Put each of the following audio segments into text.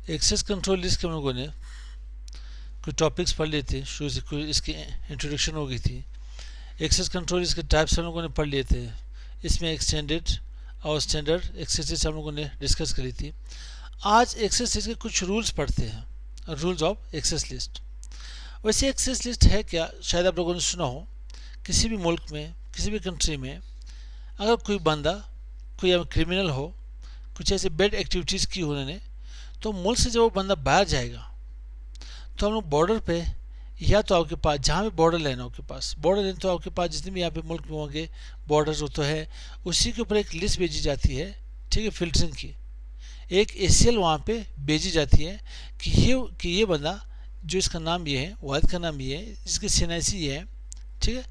Access control list के हम लोगों ने कुछ टॉपिक्स पढ़ लिए थे, शुरू से कोई इसकी इंट्रोडक्शन हो गई थी। एक्सेस कंट्रोल इसके टाइप्स हम लोगों ने पढ़ लिए थे। इसमें एक्सटेंडेड और स्टैंडर्ड एक्सेस लिस्ट हम लोगों ने डिस्कस करी थी। आज एक्सेस लिस्ट के कुछ रूल्स पढ़ते हैं, रूल्स ऑफ एक्सेस लिस्ट। वैसे एक्सेस लिस्ट है क्या, शायद आप लोगों ने सुना हो। किसी भी मुल्क में, किसी भी कंट्री में अगर कोई बंदा, कोई क्रिमिनल हो, कुछ ऐसे बैड एक्टिविटीज़ की उन्होंने, तो मुल्क से जब वो बंदा बाहर जाएगा तो हम लोग बॉर्डर पे, या तो आपके पास जहाँ भी बॉर्डर लेना, आपके पास बॉर्डर लेना, तो आपके पास जितने भी यहाँ पे मुल्क में होंगे बॉर्डर तो है, उसी के ऊपर एक लिस्ट भेजी जाती है, ठीक है, फिल्टरिंग की। एक ACL वहाँ पे भेजी जाती है कि ये बंदा, जो इसका नाम ये है, वाहिद का नाम ये है, इसकी CNIC ये है, ठीक है।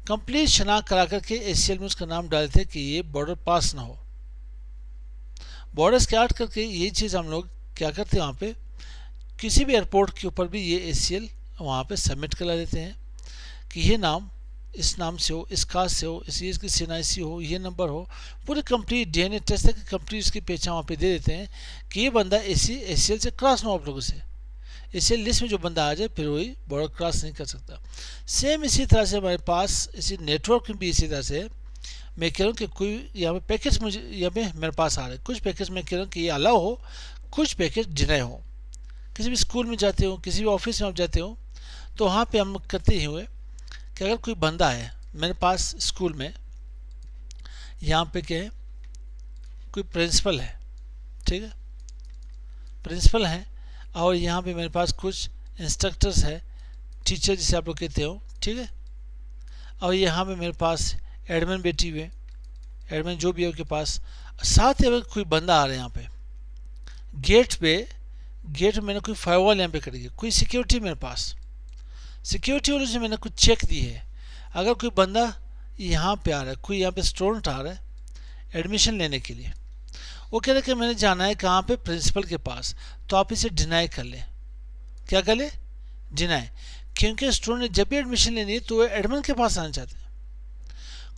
कंप्लीट शनाख्त करा करके ACL में उसका नाम डालते हैं कि ये बॉर्डर पास ना हो। बॉर्डर स्टार्ट करके ये चीज़ हम लोग क्या करते हैं, वहाँ पे किसी भी एयरपोर्ट के ऊपर भी ये ACL वहाँ पे सबमिट करा देते हैं कि ये नाम इस नाम से हो, इस कास्ट से हो, इसकी CNIC हो, ये नंबर हो, पूरे कंप्लीट DNA टेस्ट तक कंप्लीट इसकी पहचान वहाँ पे दे देते हैं कि ये बंदा ACL से क्रॉस ना हो। आप लोगों से ACL लिस्ट में जो बंदा आ जाए फिर वही बॉर्डर क्रॉस नहीं कर सकता। सेम इसी तरह से हमारे पास इसी नेटवर्क में भी इसी तरह से मैं कह रहा हूँ कि कोई यहाँ पे पैकेज मुझे यहाँ पे मेरे पास आ रहे हैं, कुछ पैकेज मैं कह रहा हूँ कि ये अलाउ हो, कुछ पैकेज डिनाई हो। किसी भी स्कूल में जाते हो, किसी भी ऑफिस में आप जाते हो, तो वहाँ पे हम करते ही हुए कि अगर कोई बंदा है मेरे पास स्कूल में, यहाँ पे क्या है, कोई प्रिंसिपल है, ठीक है, प्रिंसिपल है, और यहाँ पे मेरे पास कुछ इंस्ट्रक्टर्स है, टीचर जिसे आप लोग कहते हो, ठीक है, और यहाँ पे मेरे पास एडमिन बैठी हुई है, एडमिन जो भी है उसके पास, साथ ही अगर कोई बंदा आ रहा है यहाँ पे गेट में मैंने कोई फायरवॉल यहाँ पे करी है, कोई सिक्योरिटी मेरे पास, सिक्योरिटी वालों से मैंने कुछ चेक दी है। अगर कोई बंदा यहाँ पे आ रहा है, कोई यहाँ पे स्टूडेंट आ रहा है एडमिशन लेने के लिए, वो कह रहा है कि मैंने जाना है कहाँ पे, प्रिंसिपल के पास, तो आप इसे डिनाई कर लें। क्या कर ले? डिनाई। क्योंकि स्टूडेंट ने जब भी एडमिशन लेनी है तो वो एडमिन के पास आना चाहते हैं।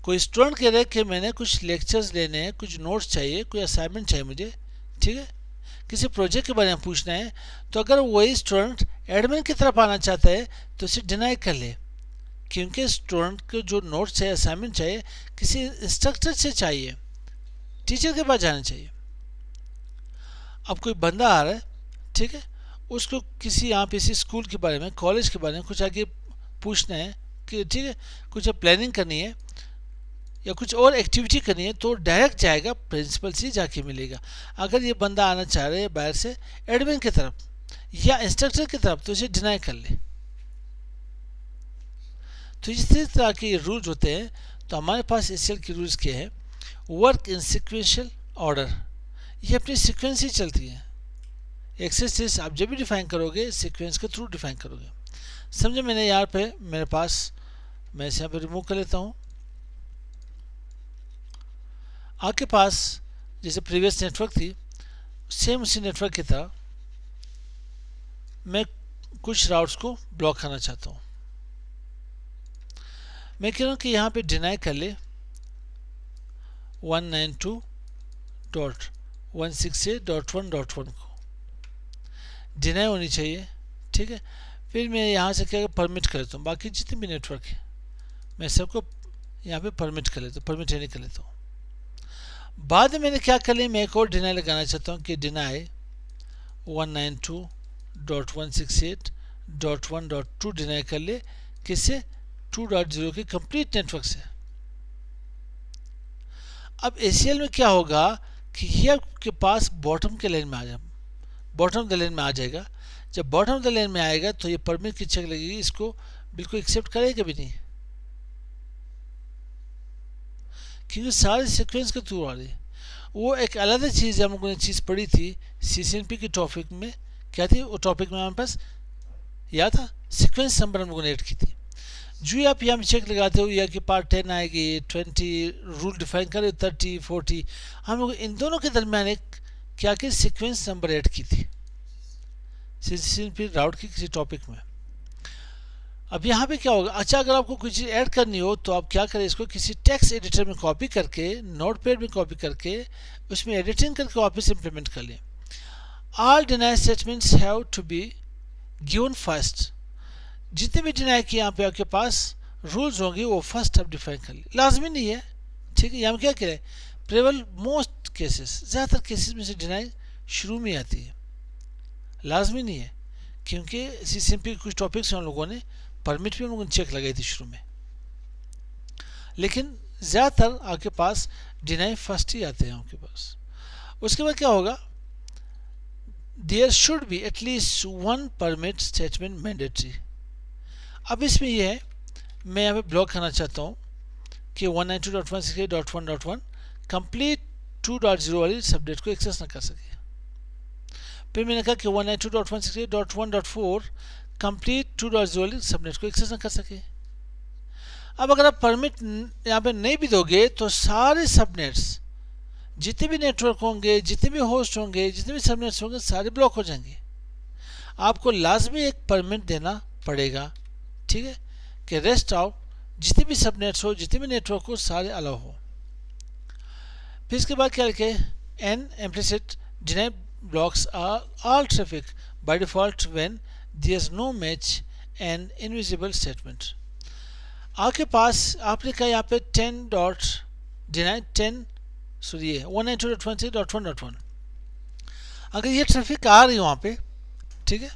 कोई स्टूडेंट कह रहा है कि मैंने कुछ लेक्चर्स लेने हैं, कुछ नोट्स चाहिए, कोई असाइनमेंट चाहिए मुझे, ठीक है, किसी प्रोजेक्ट के बारे में पूछना है, तो अगर वही स्टूडेंट एडमिन की तरफ आना चाहता है तो इसे डिनाई कर ले। क्योंकि स्टूडेंट को जो नोट्स चाहिए, असाइनमेंट चाहिए, किसी इंस्ट्रक्टर से चाहिए, टीचर के पास जाना चाहिए। अब कोई बंदा आ रहा है, ठीक है, उसको किसी यहाँ पे इसी स्कूल के बारे में, कॉलेज के बारे में कुछ आगे पूछना है कि ठीक है, कुछ प्लानिंग करनी है या कुछ और एक्टिविटी करनी है, तो डायरेक्ट जाएगा प्रिंसिपल से जाके मिलेगा। अगर ये बंदा आना चाह रहे हैं बाहर से एडमिन की तरफ या इंस्ट्रक्टर की तरफ, तो इसे डिनाई कर ले। तो इस तरह के रूल्स होते हैं। तो हमारे पास ACL के रूल्स क्या है, वर्क इन सिक्वेंशियल ऑर्डर, ये अपनी सीक्वेंस ही चलती है। एक्सेस लिस्ट आप जब भी डिफाइन करोगे सीक्वेंस के थ्रू डिफाइन करोगे। समझो मैंने यहाँ पे मेरे पास, मैं इसे यहाँ पे रिमूव कर लेता हूँ। आपके पास जैसे प्रीवियस नेटवर्क थी, सेम उसी नेटवर्क की तरह मैं कुछ राउट्स को ब्लॉक करना चाहता हूँ। मैं कह रहा हूँ कि यहाँ पे डिनाई कर ले 192.168.1.1 को डिनाई होनी चाहिए, ठीक है। फिर मैं यहाँ से क्या परमिट कर लेता हूँ, बाकी जितने भी नेटवर्क है मैं सबको यहाँ पे परमिट कर लेता हूँ, परमिट नहीं कर लेता हूँ। बाद में मैंने क्या कर लिया, मैं एक और डिनाई लगाना चाहता हूँ कि डिनाई 192.168.1.2 डिनाई कर ले, किससे, 2.0 के कंप्लीट नेटवर्क से। अब ACL में क्या होगा कि ये आपके पास बॉटम के लाइन में आ जाए, बॉटम ऑफ द लाइन में आ जाएगा। जब बॉटम ऑफ द लाइन में आएगा तो ये परमिट की चेक लगेगी, इसको बिल्कुल एक्सेप्ट करेगा भी नहीं, क्योंकि सारे सीक्वेंस के थ्रू आ रही है। वो एक अलग चीज़ है, हम लोगों ने चीज़ पढ़ी थी CCNP के टॉपिक में, क्या थी वो टॉपिक में हमारे पास याद था, सीक्वेंस नंबर हम लोगों ने ऐड की थी। जो आप यहाँ चेक लगाते हो, या कि पार्ट 10 आएगी, 20 रूल डिफाइन करे, 30 40, हम लोग इन दोनों के दरमियान एक क्या कि सीक्वेंस नंबर ऐड की थी CCNP राउट की किसी टॉपिक में। अब यहाँ पे क्या होगा, अच्छा अगर आपको कुछ चीज़ ऐड करनी हो तो आप क्या करें, इसको किसी टेक्स्ट एडिटर में कॉपी करके, नोटपैड में कॉपी करके, उसमें एडिटिंग करके वापस इम्प्लीमेंट कर लें। All deny statements have to be given first. जितने भी डिनाई के यहाँ पे आपके पास रूल्स होंगे वो फर्स्ट आप डिफाइन कर ली, लाजमी नहीं है, ठीक है। यहाँ क्या कह रहे हैं, प्रेवल मोस्ट केसेस, ज़्यादातर केसेस में से डिनाई शुरू में आती है, लाजमी नहीं है, क्योंकि सी सिंपली कुछ टॉपिक्स हम लोगों ने परमिट भी हम लोगों ने चेक लगाई थी शुरू में, लेकिन ज़्यादातर आपके पास डिनाई फर्स्ट ही आते हैं आपके पास। उसके बाद क्या होगा, there should be at least one permit statement mandatory. अब इसमें यह है, मैं यहाँ पे ब्लॉक करना चाहता हूँ कि 192.168.1.1 कंप्लीट 2.0 वाली सबनेट को एक्सेस ना कर सके। फिर मैंने कहा कि 192.168.1.4 कंप्लीट 2.0 वाली सबनेट को एक्सेस ना कर सके। अब अगर आप परमिट यहाँ पे नहीं भी दोगे तो सारे सबनेट्स, जितने भी नेटवर्क होंगे, जितने भी होस्ट होंगे, जितने भी सबनेट्स होंगे, सारे ब्लॉक हो जाएंगे। आपको लाजमी एक परमिट देना पड़ेगा, ठीक है, कि रेस्ट आउट जितने भी सबनेट्स हो, जितने भी नेटवर्क हो, सारे अलाउ हो। फिर इसके बाद क्या लिखे, N implicit deny blocks all traffic by default when there is no match and invisible statement। आपके पास आपने कहा यहाँ पे 10 डॉट डिनाई 10 सॉरी 192.168.1.1, अगर ये ट्रैफिक आ रही है वहाँ पे, ठीक है,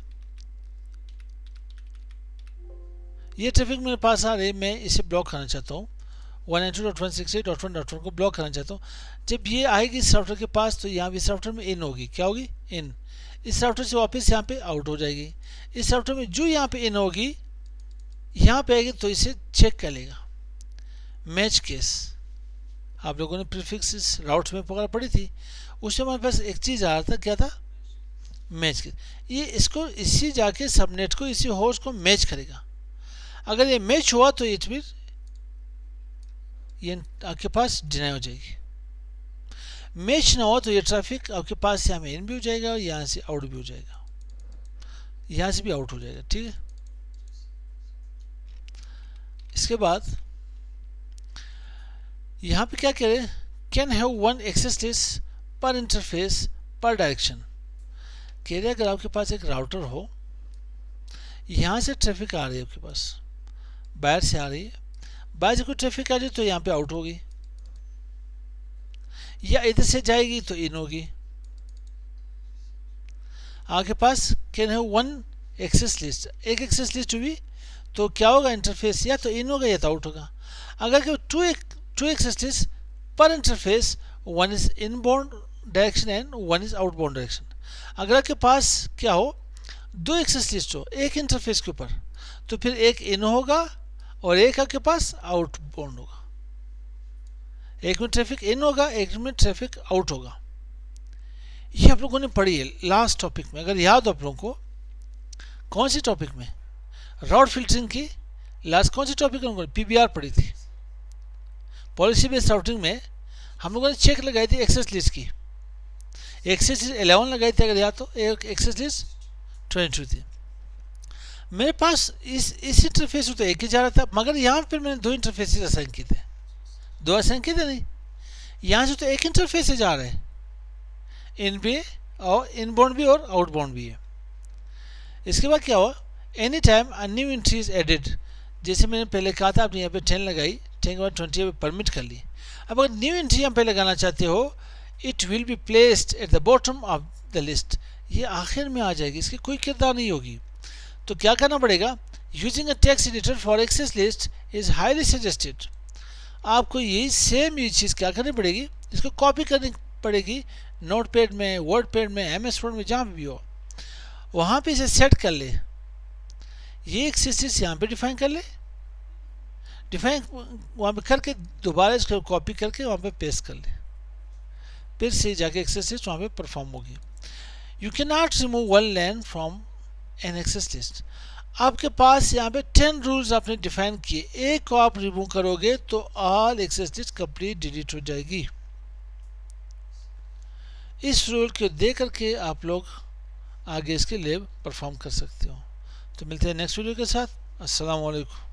ये ट्रैफिक मेरे पास आ रही है, मैं इसे ब्लॉक करना चाहता हूँ, 192.168.1.1 को ब्लॉक करना चाहता हूँ। जब ये आएगी इस राउटर के पास तो यहाँ भी इस राउटर में इन होगी, क्या होगी, इन, इस राउटर से वापस यहाँ पे आउट हो जाएगी। इस राउटर में जो यहाँ पे इन होगी यहाँ पे आएगी तो इसे चेक कर लेगा। मैच केस आप लोगों ने प्रीफिक्स इस राउट में पकड़ पड़ी थी, उसमें हमारे पास एक चीज़ आ रहा था, क्या था, मैच केस। ये इसको इसी जाके सबनेट को, इसी होस्ट को मैच करेगा। अगर ये मैच हुआ तो इट मीन ये आपके पास डिनाई हो जाएगी। मैच ना हो तो ये ट्रैफिक आपके पास यहाँ में इन भी हो जाएगा और यहाँ से आउट भी हो जाएगा, यहाँ से भी आउट हो जाएगा, ठीक है। इसके बाद यहाँ पे क्या कह रहे हैं, can have one access list per interface per direction. कह रहे अगर आपके पास एक राउटर हो, यहाँ से ट्रैफिक आ रही है आपके पास, बाहर से आ रही है, बाहर से कोई ट्रैफिक आ जाए तो यहाँ पे आउट होगी, या इधर से जाएगी तो इन होगी। आपके पास can have one access list, एक एक्सेस लिस्ट हुई तो क्या होगा, इंटरफेस या तो इन होगा या तो आउट होगा। अगर to access list per interface, one is inbound direction and one is outbound direction. अगर आपके पास क्या हो, दो एक्सेस लिस्ट हो एक इंटरफेस के ऊपर, तो फिर एक इन होगा और एक आपके पास आउटबाउंड होगा। एक में ट्रैफिक इन होगा, एक में ट्रैफिक आउट होगा। ये आप लोगों ने पढ़ी है लास्ट टॉपिक में, अगर याद हो आप लोगों को, कौन सी टॉपिक में, राउट फिल्टरिंग की लास्ट कौन सी टॉपिक में पीबीआर पढ़ी थी, पॉलिसी बेस्ड राउटिंग में हम लोगों ने चेक लगाई थी एक्सेस लिस्ट की। एक्सेस लिस्ट 11 लगाई थी अगर याद तो, एक एक्सेस लिस्ट 22 थी। मेरे पास इस इंटरफेस में तो एक ही जा रहा था, मगर यहाँ पर मैंने दो इंटरफेस असाइन किए थे, दो असाइन किए थे नहीं, यहाँ से तो एक इंटरफेस से जा रहे हैं, इन भी और इनबाउंड भी और आउटबाउंड भी है। इसके बाद क्या हुआ, any time a new entry is added, जैसे मैंने पहले कहा था आपने यहाँ पे 10 लगाई, 10 के बाद 20 परमिट कर ली। अब अगर न्यू एंट्री यहाँ पे लगाना चाहते हो, it will be placed at the bottom of the list, ये आखिर में आ जाएगी, इसकी कोई किरदार नहीं होगी। तो क्या करना पड़ेगा, using a text editor for access list is highly suggested. आपको यही सेम ये चीज़ क्या करनी पड़ेगी, इसको कॉपी करनी पड़ेगी नोटपैड में, वर्ड पैड में, MS वर्ड में, जहाँ भी हो वहाँ पे इसे सेट कर ले। ये एक्सेस लिस्ट यहाँ पे डिफाइन कर ले, डिफाइन वहाँ पे करके दोबारा इसको कॉपी करके वहाँ पे पेस्ट कर ले, फिर से जाके एक्सेस लिस्ट वहाँ पे परफॉर्म होगी। You can not remove one line from an access list. आपके पास यहाँ पे 10 रूल्स आपने डिफाइन किए, एक को आप रिमूव करोगे तो all access list complete delete हो जाएगी। इस रूल को दे करके आप लोग आगे इसके लिए परफॉर्म कर सकते हो। तो मिलते हैं नेक्स्ट वीडियो के साथ। अस्सलाम वालेकुम।